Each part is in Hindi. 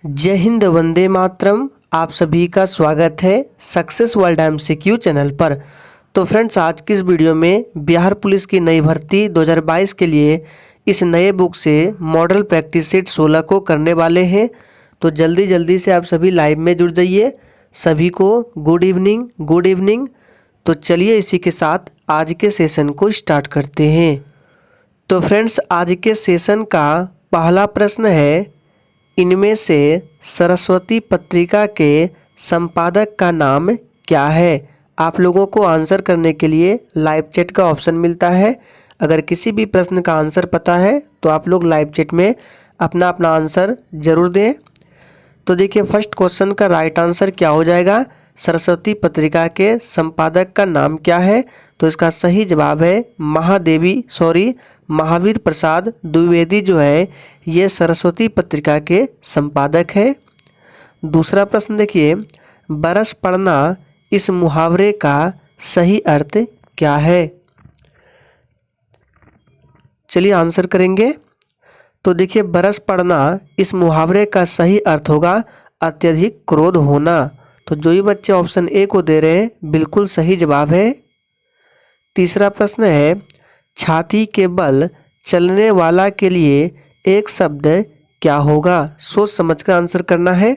जय हिंद, वंदे मातरम। आप सभी का स्वागत है सक्सेस वर्ल्ड एमसीक्यू चैनल पर। तो फ्रेंड्स, आज की इस वीडियो में बिहार पुलिस की नई भर्ती 2022 के लिए इस नए बुक से मॉडल प्रैक्टिस सेट 16 को करने वाले हैं। तो जल्दी जल्दी से आप सभी लाइव में जुड़ जाइए। सभी को गुड इवनिंग, गुड इवनिंग। तो चलिए इसी के साथ आज के सेशन को स्टार्ट करते हैं। तो फ्रेंड्स, आज के सेशन का पहला प्रश्न है, इनमें से सरस्वती पत्रिका के संपादक का नाम क्या है। आप लोगों को आंसर करने के लिए लाइव चैट का ऑप्शन मिलता है। अगर किसी भी प्रश्न का आंसर पता है तो आप लोग लाइव चैट में अपना अपना आंसर जरूर दें। तो देखिए, फर्स्ट क्वेश्चन का राइट आंसर क्या हो जाएगा, सरस्वती पत्रिका के संपादक का नाम क्या है। तो इसका सही जवाब है महावीर प्रसाद द्विवेदी जो है ये सरस्वती पत्रिका के संपादक है। दूसरा प्रश्न देखिए, बरस पड़ना इस मुहावरे का सही अर्थ क्या है। चलिए आंसर करेंगे। तो देखिए, बरस पड़ना इस मुहावरे का सही अर्थ होगा अत्यधिक क्रोध होना। तो जो ही बच्चे ऑप्शन ए को दे रहे हैं बिल्कुल सही जवाब है। तीसरा प्रश्न है, छाती के बल चलने वाला के लिए एक शब्द क्या होगा। सोच समझकर आंसर करना है।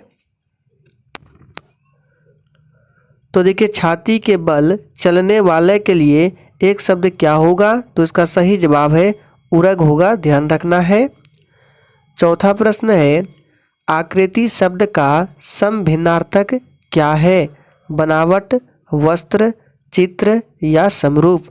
तो देखिए, छाती के बल चलने वाले के लिए एक शब्द क्या होगा। तो इसका सही जवाब है उरग होगा, ध्यान रखना है। चौथा प्रश्न है, आकृति शब्द का समभिन्नार्थक क्या है। बनावट, वस्त्र, चित्र या समरूप।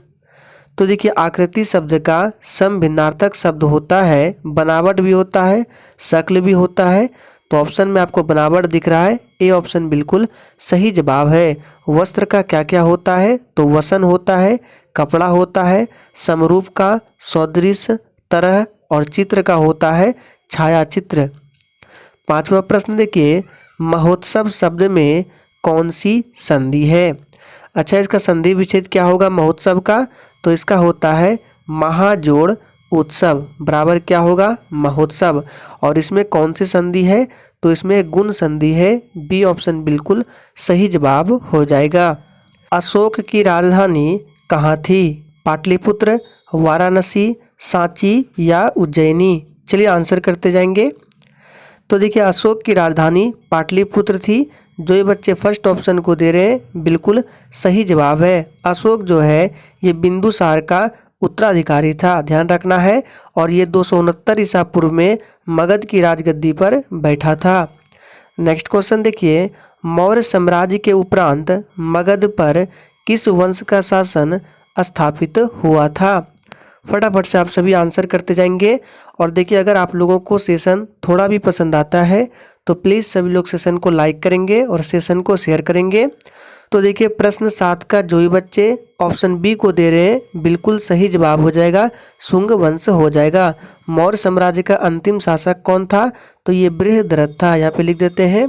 तो देखिए, आकृति शब्द का समभिन्नार्थक शब्द होता है, बनावट भी होता है, शक्ल भी होता है। तो ऑप्शन में आपको बनावट दिख रहा है, ए ऑप्शन बिल्कुल सही जवाब है। वस्त्र का क्या क्या होता है, तो वसन होता है, कपड़ा होता है। समरूप का सदृश, तरह और चित्र का होता है छाया चित्र। पांचवा प्रश्न देखिए, महोत्सव शब्द में कौन सी संधि है। अच्छा, इसका संधि विच्छेद क्या होगा महोत्सव का। तो इसका होता है महाजोड़ उत्सव बराबर क्या होगा महोत्सव। और इसमें कौन सी संधि है, तो इसमें गुण संधि है, बी ऑप्शन बिल्कुल सही जवाब हो जाएगा। अशोक की राजधानी कहाँ थी। पाटलिपुत्र, वाराणसी, सांची या उज्जैनी। चलिए आंसर करते जाएंगे। तो देखिए, अशोक की राजधानी पाटलिपुत्र थी। जो ये बच्चे फर्स्ट ऑप्शन को दे रहे हैं बिल्कुल सही जवाब है। अशोक जो है ये बिंदुसार का उत्तराधिकारी था, ध्यान रखना है। और ये 269 ईसा पूर्व में मगध की राजगद्दी पर बैठा था। नेक्स्ट क्वेश्चन देखिए, मौर्य साम्राज्य के उपरांत मगध पर किस वंश का शासन स्थापित हुआ था। फटाफट से आप सभी आंसर करते जाएंगे। और देखिए, अगर आप लोगों को सेशन थोड़ा भी पसंद आता है तो प्लीज़ सभी लोग सेशन को लाइक करेंगे और सेशन को शेयर करेंगे। तो देखिए, प्रश्न 7 का जो ही बच्चे ऑप्शन बी को दे रहे हैं बिल्कुल सही जवाब हो जाएगा, शुंग वंश हो जाएगा। मौर्य साम्राज्य का अंतिम शासक कौन था, तो ये बृहद्रथ था। यहाँ पे लिख देते हैं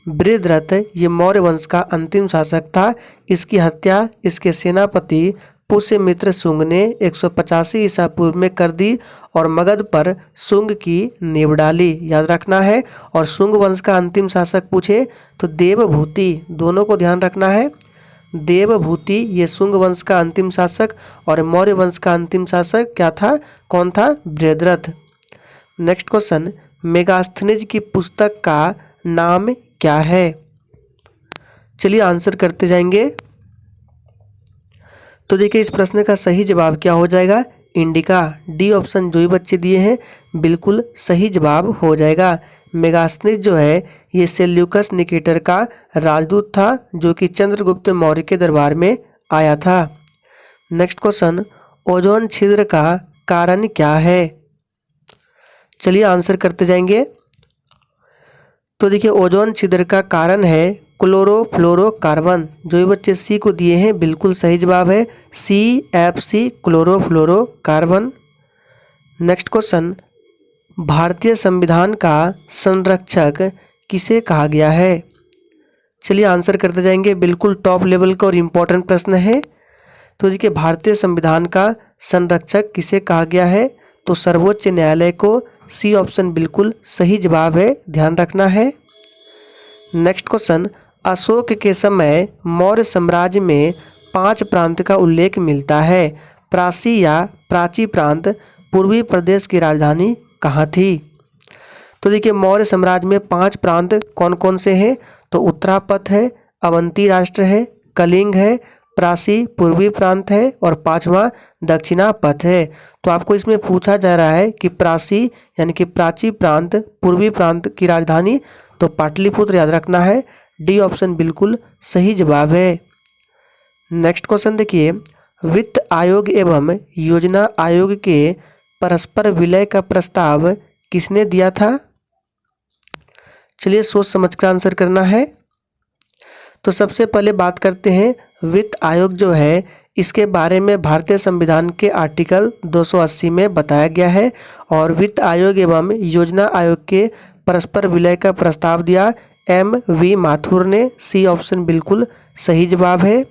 बृहद्रथ ये मौर्य वंश का अंतिम शासक था। इसकी हत्या इसके सेनापति पुष्यमित्र शुंग ने 185 ईसा पूर्व में कर दी और मगध पर शुंग की नींव डाली, याद रखना है। और शुंग वंश का अंतिम शासक पूछे तो देवभूति, दोनों को ध्यान रखना है। देवभूति ये शुंग वंश का अंतिम शासक और मौर्य वंश का अंतिम शासक क्या था, कौन था, बृहद्रथ। नेक्स्ट क्वेश्चन, मेगास्थनीज की पुस्तक का नाम क्या है। चलिए आंसर करते जाएंगे। तो देखिए, इस प्रश्न का सही जवाब क्या हो जाएगा, इंडिका। डी ऑप्शन जो ही बच्चे दिए हैं बिल्कुल सही जवाब हो जाएगा। मेगास्थनीज जो है ये सेल्यूकस निकेटर का राजदूत था जो कि चंद्रगुप्त मौर्य के दरबार में आया था। नेक्स्ट क्वेश्चन, ओजोन छिद्र का कारण क्या है। चलिए आंसर करते जाएंगे। तो देखिए, ओजोन छिद्र का कारण है क्लोरोफ्लोरोकार्बन। जो ये बच्चे सी को दिए हैं बिल्कुल सही जवाब है, CFC क्लोरोफ्लोरोकार्बन। नेक्स्ट क्वेश्चन, भारतीय संविधान का संरक्षक किसे कहा गया है। चलिए आंसर करते जाएंगे। बिल्कुल टॉप लेवल का और इम्पोर्टेंट प्रश्न है। तो देखिए, भारतीय संविधान का संरक्षक किसे कहा गया है, तो सर्वोच्च न्यायालय को सी ऑप्शन बिल्कुल सही जवाब है, ध्यान रखना है। नेक्स्ट क्वेश्चन, अशोक के समय मौर्य साम्राज्य में 5 प्रांत का उल्लेख मिलता है। प्राची या प्राची प्रांत पूर्वी प्रदेश की राजधानी कहाँ थी? तो देखिए मौर्य साम्राज्य में 5 प्रांत कौन कौन से हैं? तो उत्तरापथ है, अवंती राष्ट्र है, कलिंग है, प्राची पूर्वी प्रांत है और 5वां दक्षिणापथ है। तो आपको इसमें पूछा जा रहा है कि प्राची यानी कि प्राची प्रांत पूर्वी प्रांत की राजधानी, तो पाटलिपुत्र याद रखना है। डी ऑप्शन बिल्कुल सही जवाब है। नेक्स्ट क्वेश्चन देखिए, वित्त आयोग एवं योजना आयोग के परस्पर विलय का प्रस्ताव किसने दिया था? चलिए सोच समझ कर आंसर करना है। तो सबसे पहले बात करते हैं वित्त आयोग जो है, इसके बारे में भारतीय संविधान के आर्टिकल 280 में बताया गया है और वित्त आयोग एवं योजना आयोग के परस्पर विलय का प्रस्ताव दिया M.V. माथुर ने। सी ऑप्शन बिल्कुल सही जवाब है।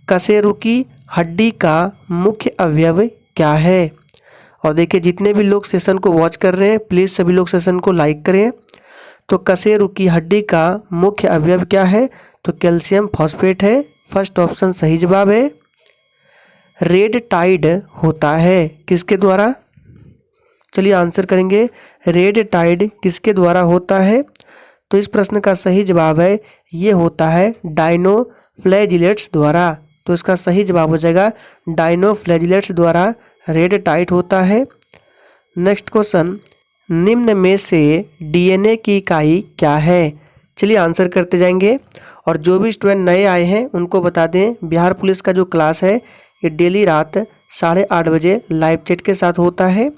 कशेरुकी हड्डी का मुख्य अवयव क्या है? और देखिए जितने भी लोग सेशन को वॉच कर रहे हैं प्लीज़ सभी लोग सेशन को लाइक करें। तो कशेरुकी हड्डी का मुख्य अवयव क्या है? तो कैल्शियम फॉस्फेट है, फर्स्ट ऑप्शन सही जवाब है। रेड टाइड होता है किसके द्वारा? चलिए आंसर करेंगे, रेड टाइड किसके द्वारा होता है? तो इस प्रश्न का सही जवाब है ये होता है डायनोफ्लैजिलेट्स द्वारा। तो इसका सही जवाब हो जाएगा डायनोफ्लैजिलेट्स द्वारा रेड टाइड होता है। नेक्स्ट क्वेश्चन, निम्न में से डीएनए की इकाई क्या है? चलिए आंसर करते जाएंगे और जो भी स्टूडेंट नए आए हैं उनको बता दें बिहार पुलिस का जो क्लास है ये डेली रात 8:30 बजे लाइव चैट के साथ होता है।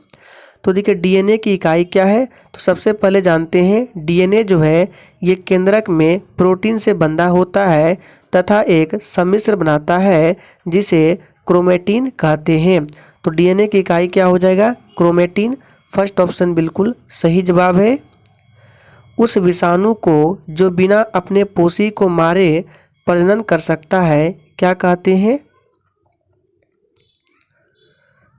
तो देखिए डीएनए की इकाई क्या है? तो सबसे पहले जानते हैं डीएनए जो है ये केंद्रक में प्रोटीन से बंधा होता है तथा एक सम्मिश्र बनाता है जिसे क्रोमेटिन कहते हैं। तो डीएनए की इकाई क्या हो जाएगा? क्रोमेटिन, फर्स्ट ऑप्शन बिल्कुल सही जवाब है। उस विषाणु को जो बिना अपने पोषी को मारे प्रजनन कर सकता है क्या कहते हैं?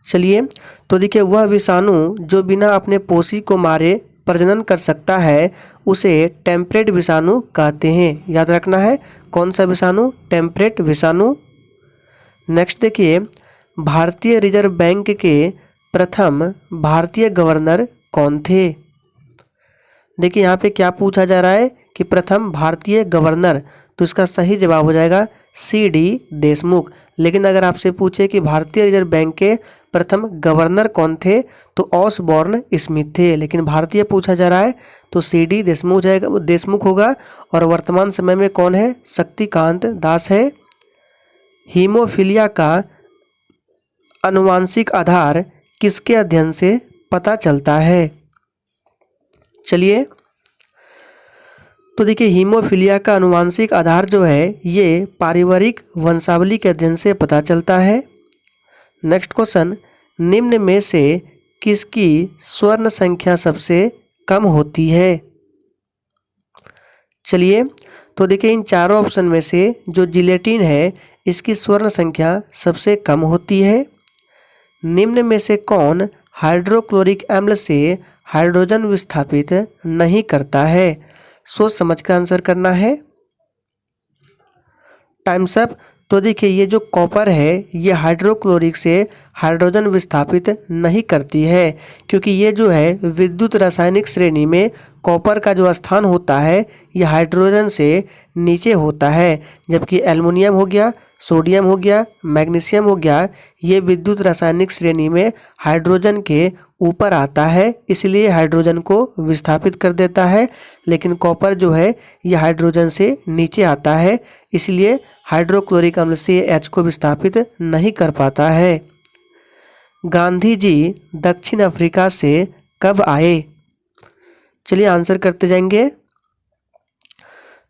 चलिए तो देखिए वह विषाणु जो बिना अपने पोषी को मारे प्रजनन कर सकता है उसे टेम्परेट विषाणु कहते हैं। याद रखना है कौन सा विषाणु? टेम्परेट विषाणु। नेक्स्ट देखिए, भारतीय रिजर्व बैंक के प्रथम भारतीय गवर्नर कौन थे? देखिए यहाँ पे क्या पूछा जा रहा है कि प्रथम भारतीय गवर्नर, तो इसका सही जवाब हो जाएगा C.D. देशमुख। लेकिन अगर आपसे पूछे कि भारतीय रिजर्व बैंक के प्रथम गवर्नर कौन थे तो ऑसबॉर्न स्मिथ थे, लेकिन भारतीय पूछा जा रहा है तो C.D. देशमुख होगा। और वर्तमान समय में कौन है? शक्तिकांत दास है। हीमोफीलिया का आनुवांशिक आधार किसके अध्ययन से पता चलता है? चलिए तो देखिए हीमोफीलिया का आनुवांशिक आधार जो है ये पारिवारिक वंशावली के अध्ययन से पता चलता है। नेक्स्ट क्वेश्चन, निम्न में से किसकी स्वर्ण संख्या सबसे कम होती है? चलिए तो देखिए इन चारों ऑप्शन में से जो जिलेटिन है इसकी स्वर्ण संख्या सबसे कम होती है। निम्न में से कौन हाइड्रोक्लोरिक अम्ल से हाइड्रोजन विस्थापित नहीं करता है? सोच समझ कर आंसर करना है। Times up. तो देखिए ये जो कॉपर है ये हाइड्रोक्लोरिक से हाइड्रोजन विस्थापित नहीं करती है क्योंकि ये जो है विद्युत रासायनिक श्रेणी में कॉपर का जो स्थान होता है ये हाइड्रोजन से नीचे होता है, जबकि एल्युमिनियम हो गया, सोडियम हो गया, मैग्नीशियम हो गया, ये विद्युत रासायनिक श्रेणी में हाइड्रोजन के ऊपर आता है, इसलिए हाइड्रोजन को विस्थापित कर देता है। लेकिन कॉपर जो है ये हाइड्रोजन से नीचे आता है, इसलिए हाइड्रोक्लोरिक अम्ल से H को विस्थापित नहीं कर पाता है। गांधी जी दक्षिण अफ्रीका से कब आए? चलिए आंसर करते जाएंगे।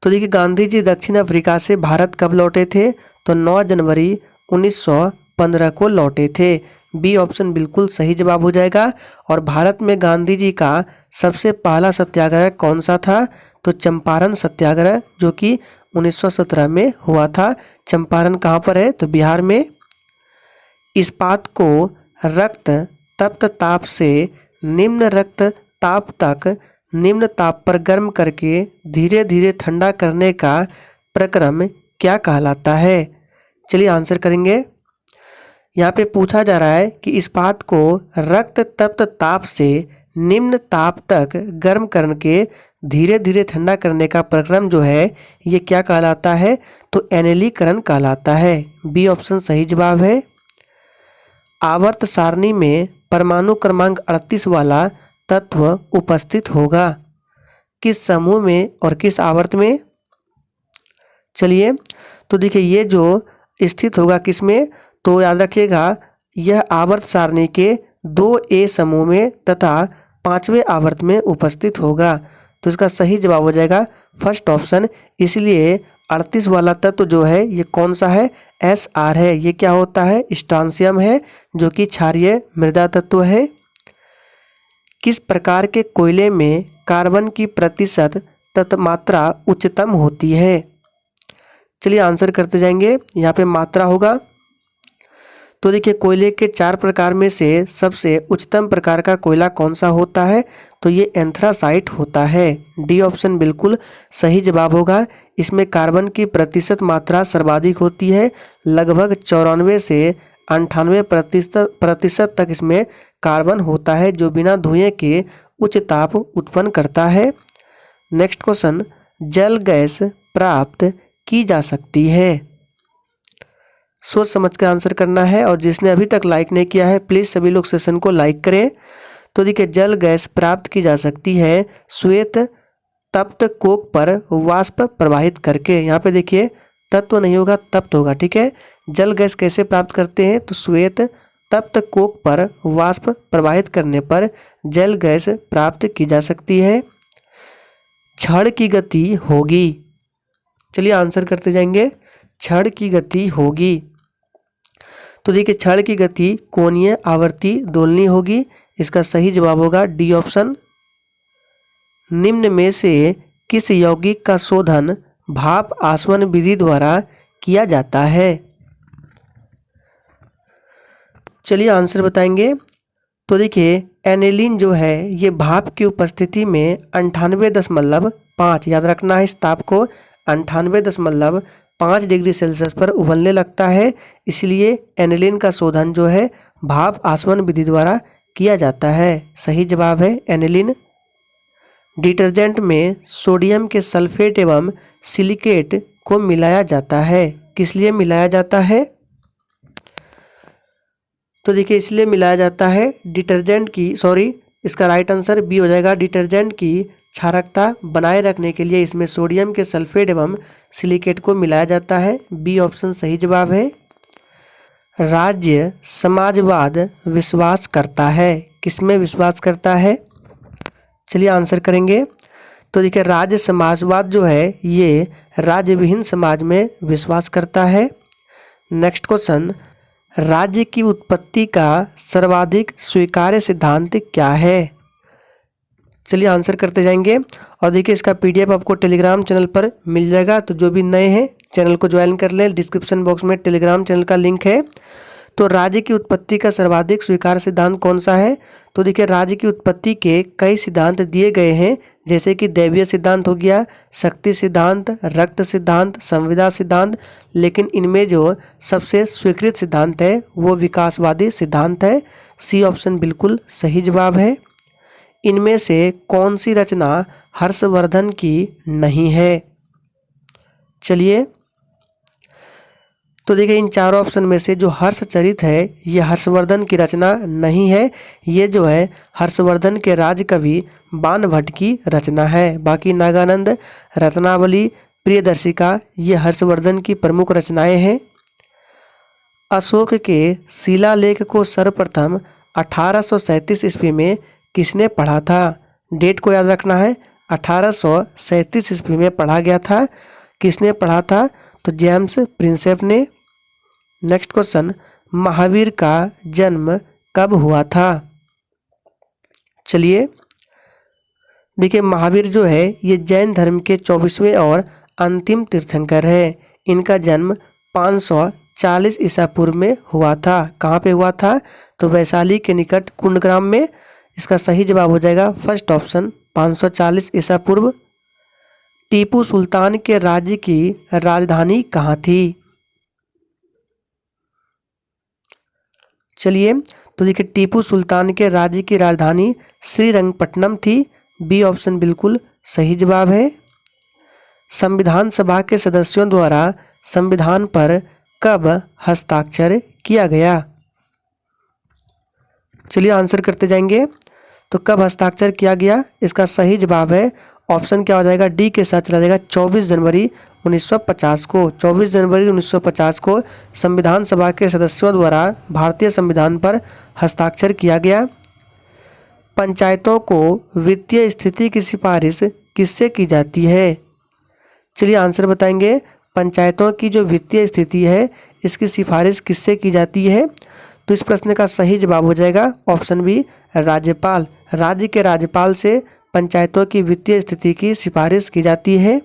तो देखिए गांधी जी दक्षिण अफ्रीका से भारत कब लौटे थे? तो 9 जनवरी 1915 को लौटे थे। बी ऑप्शन बिल्कुल सही जवाब हो जाएगा। और भारत में गांधी जी का सबसे पहला सत्याग्रह कौन सा था? तो चंपारण सत्याग्रह, जो कि 1917 में हुआ था। चंपारण कहाँ पर है? तो बिहार में। इस्पात को रक्त तप्त ताप से निम्न रक्तचाप तक निम्न ताप पर गर्म करके धीरे धीरे ठंडा करने का प्रक्रम क्या कहलाता है? चलिए आंसर करेंगे। यहाँ पे पूछा जा रहा है कि इस्पात को रक्त तप्त ताप से निम्न ताप तक गर्म करके धीरे धीरे ठंडा करने का प्रक्रम जो है ये क्या कहलाता है? तो एनिलीकरण कहलाता है। बी ऑप्शन सही जवाब है। आवर्त सारणी में परमाणु क्रमांक 38 वाला तत्व उपस्थित होगा किस समूह में और किस आवर्त में? चलिए तो देखिए ये जो स्थित होगा किसमें, तो याद रखिएगा यह आवर्त सारणी के 2A समूह में तथा 5वें आवर्त में उपस्थित होगा। तो इसका सही जवाब हो जाएगा फर्स्ट ऑप्शन। इसलिए 38 वाला तत्व जो है ये कौन सा है? SR है। ये क्या होता है? स्ट्रांसियम है जो कि क्षारीय मृदा तत्व है। किस प्रकार के कोयले में कार्बन की प्रतिशत तथा मात्रा उच्चतम होती है? चलिए आंसर करते जाएंगे। यहाँ पे मात्रा होगा तो देखिए कोयले के 4 प्रकार में से सबसे उच्चतम प्रकार का कोयला कौन सा होता है? तो ये एंथ्रासाइट होता है। डी ऑप्शन बिल्कुल सही जवाब होगा। इसमें कार्बन की प्रतिशत मात्रा सर्वाधिक होती है, लगभग 94 से 98% तक इसमें कार्बन होता है जो बिना धुएं के उच्च ताप उत्पन्न करता है। नेक्स्ट क्वेश्चन, जल गैस प्राप्त की जा सकती है? सोच समझ कर आंसर करना है और जिसने अभी तक लाइक नहीं किया है प्लीज़ सभी लोग सेशन को लाइक करें। तो देखिए जल गैस प्राप्त की जा सकती है श्वेत तप्त कोक पर वाष्प प्रवाहित करके। यहाँ पे देखिए तत्व नहीं होगा तप्त होगा, ठीक है। जल गैस कैसे प्राप्त करते हैं? तो श्वेत तप्त कोक पर वाष्प प्रवाहित करने पर जल गैस प्राप्त की जा सकती है। क्षण की गति होगी। चलिए आंसर करते जाएंगे। क्षण की गति होगी तो देखिए क्षण की गति कोणीय आवर्ती दोलनी होगी। इसका सही जवाब होगा डी ऑप्शन। निम्न में से किस यौगिक का शोधन भाप आसवन विधि द्वारा किया जाता है? चलिए आंसर बताएंगे। तो देखिए एनिलीन जो है ये भाप की उपस्थिति में 98.5, याद रखना है इस ताप को, 98.5 डिग्री सेल्सियस पर उबलने लगता है। इसलिए एनिलीन का शोधन जो है भाप आसवन विधि द्वारा किया जाता है। सही जवाब है एनिलीन। डिटर्जेंट में सोडियम के सल्फेट एवं सिलिकेट को मिलाया जाता है, किस लिए मिलाया जाता है? तो देखिए इसलिए मिलाया जाता है डिटर्जेंट की, इसका राइट आंसर बी हो जाएगा। डिटर्जेंट की क्षारकता बनाए रखने के लिए इसमें सोडियम के सल्फेट एवं सिलिकेट को मिलाया जाता है। बी ऑप्शन सही जवाब है। राज्य समाजवाद विश्वास करता है, किसमें विश्वास करता है? चलिए आंसर करेंगे। तो देखिए राज्य समाजवाद जो है ये राज्य विहीन समाज में विश्वास करता है। नेक्स्ट क्वेश्चन, राज्य की उत्पत्ति का सर्वाधिक स्वीकार्य सिद्धांत क्या है? चलिए आंसर करते जाएंगे और देखिए इसका PDF आपको टेलीग्राम चैनल पर मिल जाएगा। तो जो भी नए हैं चैनल को ज्वाइन कर लें, डिस्क्रिप्शन बॉक्स में टेलीग्राम चैनल का लिंक है। तो राज्य की उत्पत्ति का सर्वाधिक स्वीकार्य सिद्धांत कौन सा है? तो देखिए राज्य की उत्पत्ति के कई सिद्धांत दिए गए हैं, जैसे कि दैवीय सिद्धांत हो गया, शक्ति सिद्धांत, रक्त सिद्धांत, संविदा सिद्धांत। लेकिन इनमें जो सबसे स्वीकृत सिद्धांत है वो विकासवादी सिद्धांत है। सी ऑप्शन बिल्कुल सही जवाब है। इनमें से कौन सी रचना हर्षवर्धन की नहीं है? चलिए तो देखिए इन चारों ऑप्शन में से जो हर्षचरित है ये हर्षवर्धन की रचना नहीं है। ये जो है हर्षवर्धन के राजकवि बाणभट्ट की रचना है। बाकी नागानंद, रत्नावली, प्रियदर्शिका ये हर्षवर्धन की प्रमुख रचनाएं हैं। अशोक के शिलालेख को सर्वप्रथम 1837 ईस्वी में किसने पढ़ा था? डेट को याद रखना है, 1837 ईस्वी में पढ़ा गया था। किसने पढ़ा था? तो जेम्स प्रिंसेप ने। नेक्स्ट क्वेश्चन, महावीर का जन्म कब हुआ था? चलिए देखिए महावीर जो है ये जैन धर्म के 24वें और अंतिम तीर्थंकर है। इनका जन्म 540 ईसा पूर्व में हुआ था। कहाँ पे हुआ था? तो वैशाली के निकट कुंडग्राम में इसका सही जवाब हो जाएगा फर्स्ट ऑप्शन 540 ईसा पूर्व। टीपू सुल्तान के राज्य की राजधानी कहाँ थी? चलिए, तो देखिए टीपू सुल्तान के राज्य की राजधानी श्रीरंगपट्टनम थी। बी ऑप्शन बिल्कुल सही जवाब है। संविधान सभा के सदस्यों द्वारा संविधान पर कब हस्ताक्षर किया गया? चलिए आंसर करते जाएंगे। तो कब हस्ताक्षर किया गया, इसका सही जवाब है ऑप्शन क्या हो जाएगा, डी के साथ चला जाएगा 24 जनवरी 1950 को। 24 जनवरी 1950 को संविधान सभा के सदस्यों द्वारा भारतीय संविधान पर हस्ताक्षर किया गया। पंचायतों को वित्तीय स्थिति की सिफारिश किससे की जाती है? चलिए आंसर बताएंगे। पंचायतों की जो वित्तीय स्थिति है इसकी सिफारिश किससे की जाती है? तो इस प्रश्न का सही जवाब हो जाएगा ऑप्शन बी, राज्यपाल। राज्य के राज्यपाल से पंचायतों की वित्तीय स्थिति की सिफारिश की जाती है।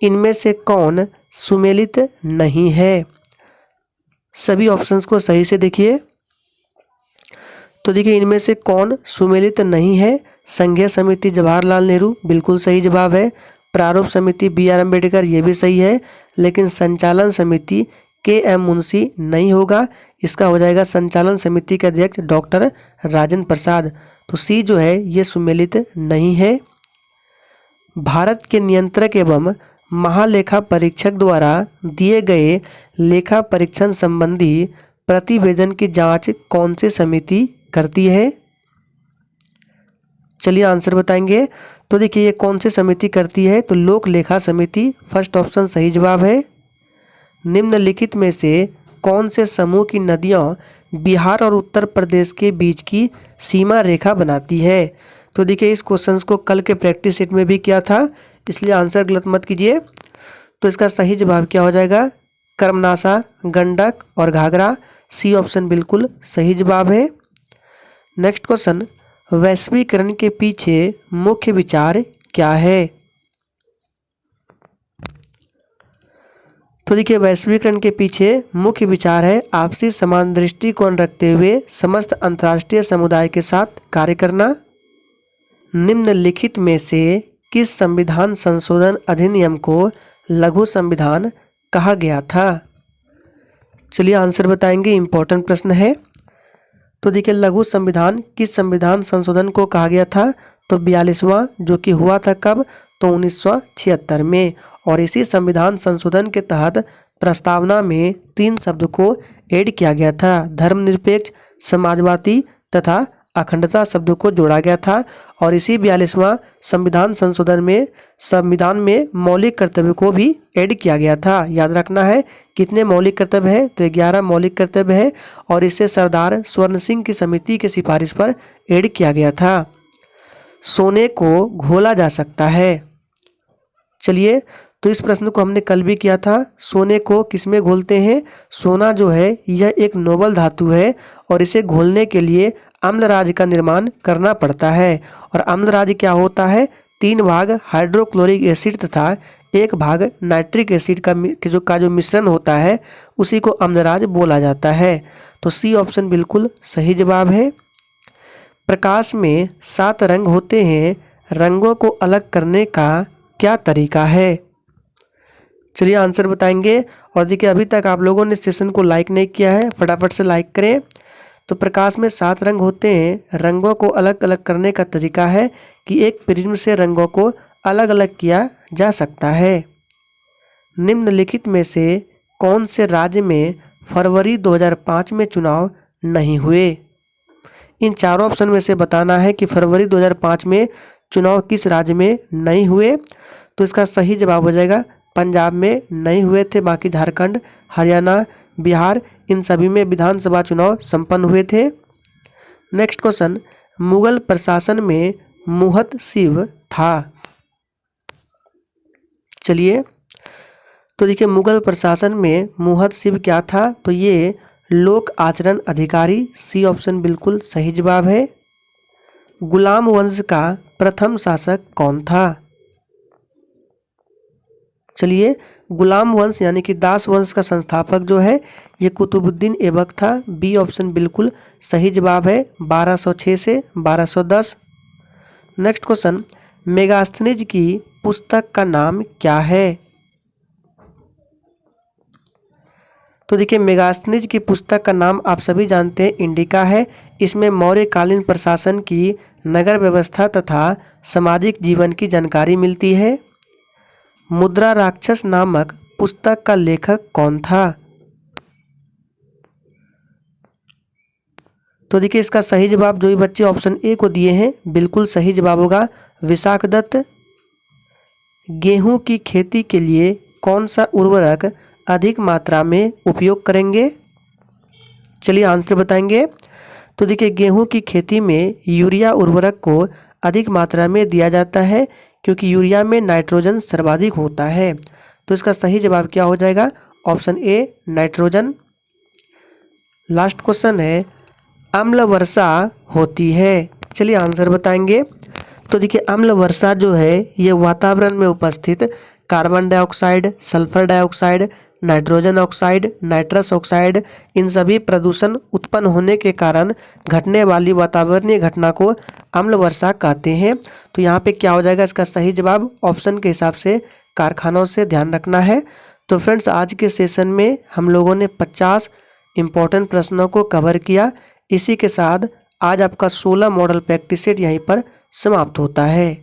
इनमें से कौन सुमेलित नहीं है? सभी ऑप्शंस को सही से देखिए। तो देखिए इनमें से कौन सुमेलित नहीं है? संघीय समिति जवाहरलाल नेहरू बिल्कुल सही जवाब है। प्रारूप समिति बी.आर. अम्बेडकर ये भी सही है, लेकिन संचालन समिति के.एम. मुंशी नहीं होगा। इसका हो जाएगा संचालन समिति के अध्यक्ष डॉक्टर राजेंद्र प्रसाद। तो सी जो है ये सुमेलित नहीं है। भारत के नियंत्रक एवं महालेखा परीक्षक द्वारा दिए गए लेखा परीक्षण संबंधी प्रतिवेदन की जांच कौन सी समिति करती है? चलिए आंसर बताएंगे। तो देखिए ये कौन सी समिति करती है? तो लोक लेखा समिति फर्स्ट ऑप्शन सही जवाब है। निम्नलिखित में से कौन से समूह की नदियां बिहार और उत्तर प्रदेश के बीच की सीमा रेखा बनाती है? तो देखिए इस क्वेश्चन को कल के प्रैक्टिस सेट में भी किया था, इसलिए आंसर गलत मत कीजिए। तो इसका सही जवाब क्या हो जाएगा? कर्मनाशा, गंडक और घाघरा। सी ऑप्शन बिल्कुल सही जवाब है। नेक्स्ट क्वेश्चन, वैश्वीकरण के पीछे मुख्य विचार क्या है? तो देखिए वैश्वीकरण के पीछे मुख्य विचार है आपसी समान दृष्टिकोण रखते हुए समस्त अंतर्राष्ट्रीय समुदाय के साथ कार्य करना। निम्नलिखित में से किस संविधान संशोधन अधिनियम को लघु संविधान कहा गया था? चलिए आंसर बताएंगे, इंपॉर्टेंट प्रश्न है। तो देखिए लघु संविधान किस संविधान संशोधन को कहा गया था? तो 42वां, जो कि हुआ था कब? तो 1976 में। और इसी संविधान संशोधन के तहत प्रस्तावना में 3 शब्द को ऐड किया गया था, धर्मनिरपेक्ष, समाजवादी तथा अखंडता शब्दों को जोड़ा गया था। और इसी 42वां संविधान संशोधन में संविधान में मौलिक कर्तव्य को भी ऐड किया गया था। याद रखना है कितने मौलिक कर्तव्य है? तो 11 मौलिक कर्तव्य है और इसे सरदार स्वर्ण सिंह की समिति की सिफारिश पर ऐड किया गया था। सोने को घोला जा सकता है। चलिए तो इस प्रश्न को हमने कल भी किया था। सोने को किसमें घोलते हैं? सोना जो है यह एक नोबल धातु है और इसे घोलने के लिए अम्लराज का निर्माण करना पड़ता है। और अम्लराज क्या होता है? 3 भाग हाइड्रोक्लोरिक एसिड तथा 1 भाग नाइट्रिक एसिड का जो मिश्रण होता है उसी को अम्लराज बोला जाता है। तो सी ऑप्शन बिल्कुल सही जवाब है। प्रकाश में 7 रंग होते हैं, रंगों को अलग करने का क्या तरीका है? चलिए आंसर बताएंगे। और देखिए अभी तक आप लोगों ने सेशन को लाइक नहीं किया है, फटाफट से लाइक करें। तो प्रकाश में 7 रंग होते हैं, रंगों को अलग अलग करने का तरीका है कि एक प्रिज्म से रंगों को अलग अलग किया जा सकता है। निम्नलिखित में से कौन से राज्य में फरवरी 2005 में चुनाव नहीं हुए? इन चारों ऑप्शन में से बताना है कि फरवरी 2005 में चुनाव किस राज्य में नहीं हुए। तो इसका सही जवाब हो जाएगा पंजाब में नहीं हुए थे, बाकी झारखंड, हरियाणा, बिहार इन सभी में विधानसभा चुनाव संपन्न हुए थे। नेक्स्ट क्वेश्चन, मुगल प्रशासन में मुहत शिव था। चलिए तो देखिए मुगल प्रशासन में मुहत शिव क्या था? तो ये लोक आचरण अधिकारी। सी ऑप्शन बिल्कुल सही जवाब है। गुलाम वंश का प्रथम शासक कौन था? चलिए, गुलाम वंश यानी कि दास वंश का संस्थापक जो है ये कुतुबुद्दीन ऐबक था। बी ऑप्शन बिल्कुल सही जवाब है, 1206 से 1210। नेक्स्ट क्वेश्चन, मेगास्थनीज की पुस्तक का नाम क्या है? तो देखिए, मेगास्थनीज की पुस्तक का नाम आप सभी जानते हैं, इंडिका है। इसमें मौर्यकालीन प्रशासन की, नगर व्यवस्था तथा सामाजिक जीवन की जानकारी मिलती है। मुद्रा राक्षस नामक पुस्तक का लेखक कौन था? तो देखिए, इसका सही जवाब जो भी बच्चे ऑप्शन ए को दिए हैं बिल्कुल सही जवाब होगा, विशाख दत्त। गेहूं की खेती के लिए कौन सा उर्वरक अधिक मात्रा में उपयोग करेंगे? चलिए आंसर बताएंगे। तो देखिए, गेहूं की खेती में यूरिया उर्वरक को अधिक मात्रा में दिया जाता है क्योंकि यूरिया में नाइट्रोजन सर्वाधिक होता है। तो इसका सही जवाब क्या हो जाएगा? Option A, nitrogen. Last question है, अम्ल वर्षा होती है। चलिए आंसर बताएंगे। तो देखिए, अम्ल वर्षा जो है ये वातावरण में उपस्थित carbon dioxide, sulphur dioxide, nitrogen oxide, nitrous oxide, इन सभी प्रदूषण उत्पन्न होने के कारण घटने वाली वातावरणीय घटना को अम्ल वर्षा कहते हैं। तो यहाँ पे क्या हो जाएगा? इसका सही जवाब ऑप्शन के हिसाब से कारखानों से ध्यान रखना है। तो फ्रेंड्स, आज के सेशन में हम लोगों ने 50 इम्पोर्टेंट प्रश्नों को कवर किया। इसी के साथ आज आपका 16 मॉडल प्रैक्टिस सेट यहीं पर समाप्त होता है।